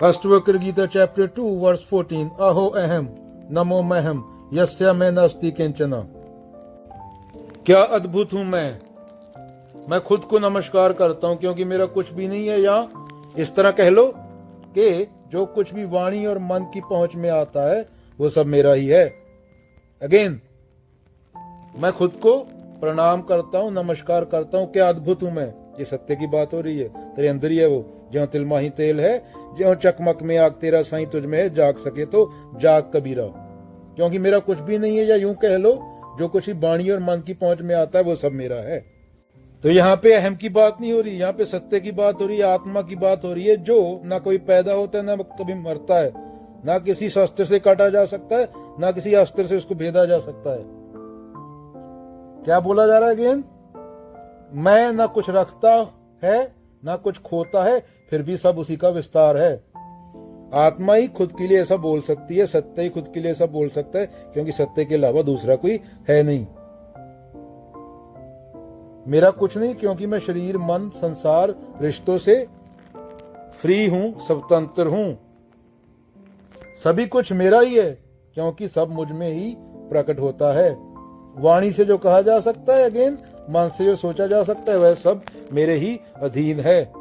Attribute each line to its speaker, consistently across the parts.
Speaker 1: Ashtavakra Gita chapter 2 verse 14 अहो अहम नमो महम यस्य मैं नास्ति किंचन। क्या अद्भुत हूं मैं खुद को नमस्कार करता हूं क्योंकि मेरा कुछ भी नहीं है। या इस तरह कह लो कि जो कुछ भी वाणी और मन की पहुंच में आता है वो सब मेरा ही है। अगेन मैं खुद को प्रणाम करता हूं, नमस्कार करता हूं। क्या अद्भुत हूं मैं। ये सत्य की बात हो रही है। तेरे अंदर ही है वो। ज्यों तिलमाही तेल है, ज्यों चकमक में आग, तेरा साईं तुझ में है। जाग सके तो जाग कबीरा। क्योंकि मेरा कुछ भी नहीं है। या यूं कह लो जो कुछ भी वाणी और मन की पहुंच में आता है वो सब मेरा है। तो यहाँ पे अहम की बात नहीं हो रही, यहाँ पे सत्य की बात हो रही है, आत्मा की बात हो रही है, जो ना कोई पैदा होता है ना कभी मरता है, ना किसी शस्त्र से काटा जा सकता है, ना किसी अस्त्र से उसको भेदा जा सकता है। क्या बोला जा रहा है अगेन? मैं ना कुछ रखता है ना कुछ खोता है, फिर भी सब उसी का विस्तार है। आत्मा ही खुद के लिए ऐसा बोल सकती है, सत्य ही खुद के लिए ऐसा बोल सकता है, क्योंकि सत्य के अलावा दूसरा कोई है नहीं। मेरा कुछ नहीं क्योंकि मैं शरीर, मन, संसार, रिश्तों से फ्री हूं, स्वतंत्र हूं। सभी कुछ मेरा ही है क्योंकि सब मुझ में ही प्रकट होता है। वाणी से जो कहा जा सकता है, अगेन मन से जो सोचा जा सकता है, वह सब मेरे ही अधीन है।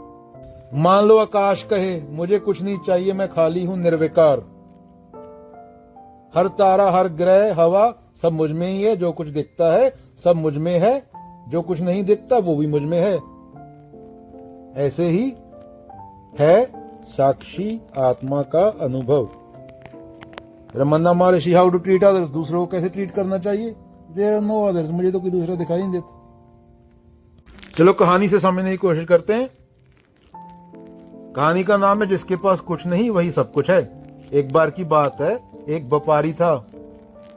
Speaker 1: मान लो आकाश कहे मुझे कुछ नहीं चाहिए, मैं खाली हूं, निर्विकार। हर तारा, हर ग्रह, हवा सब मुझ में ही है। जो कुछ दिखता है सब मुझ में है, जो कुछ नहीं दिखता वो भी मुझ में है। ऐसे ही है साक्षी आत्मा का अनुभव। रमन्ना महर्षि हाउ टू ट्रीट अदर्स, दूसरों को कैसे ट्रीट करना चाहिए। देयर आर नो अदर्स, मुझे तो कोई दूसरा दिखाई नहीं देता। चलो कहानी से समझने की कोशिश करते हैं। कहानी का नाम है जिसके पास कुछ नहीं वही सब कुछ है। एक बार की बात है, एक व्यापारी था।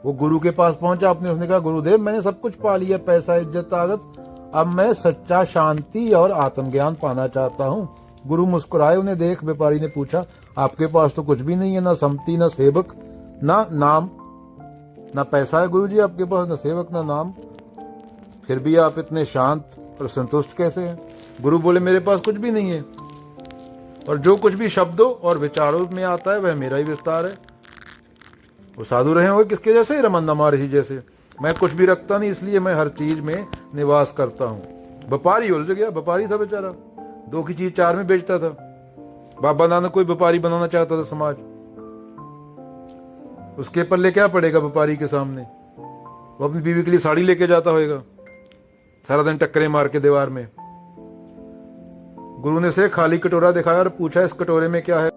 Speaker 1: वो गुरु के पास पहुंचा। उसने कहा, गुरुदेव मैंने सब कुछ पा लिया, पैसा, इज्जत, ताकत, अब मैं सच्चा शांति और आत्मज्ञान पाना चाहता हूँ। गुरु मुस्कुराए, उन्हें देख व्यापारी ने पूछा, आपके पास तो कुछ भी नहीं है, ना सम्मति, ना सेवक, ना नाम, ना पैसा है गुरु जी आपके पास, ना सेवक, ना नाम, फिर भी आप इतने शांत और संतुष्ट कैसे हैं? गुरु बोले, मेरे पास कुछ भी नहीं है और जो कुछ भी शब्दों और विचारों में आता है वह मेरा ही विस्तार है। वो साधु रहे होंगे किसके जैसे? रमन्ना महर्षि जैसे। मैं कुछ भी रखता नहीं, इसलिए मैं हर चीज में निवास करता हूँ। व्यापारी उलझ गया। व्यापारी था बेचारा, 2 की चीज 4 में बेचता था। बाबा नानक कोई व्यापारी बनाना चाहता था समाज। उसके पल्ले क्या पड़ेगा व्यापारी के सामने? वो अपनी बीवी के लिए साड़ी लेके जाता होगा, सारा दिन टक्करे मार के दीवार में। गुरु ने उसे खाली कटोरा दिखाया और पूछा, इस कटोरे में क्या है?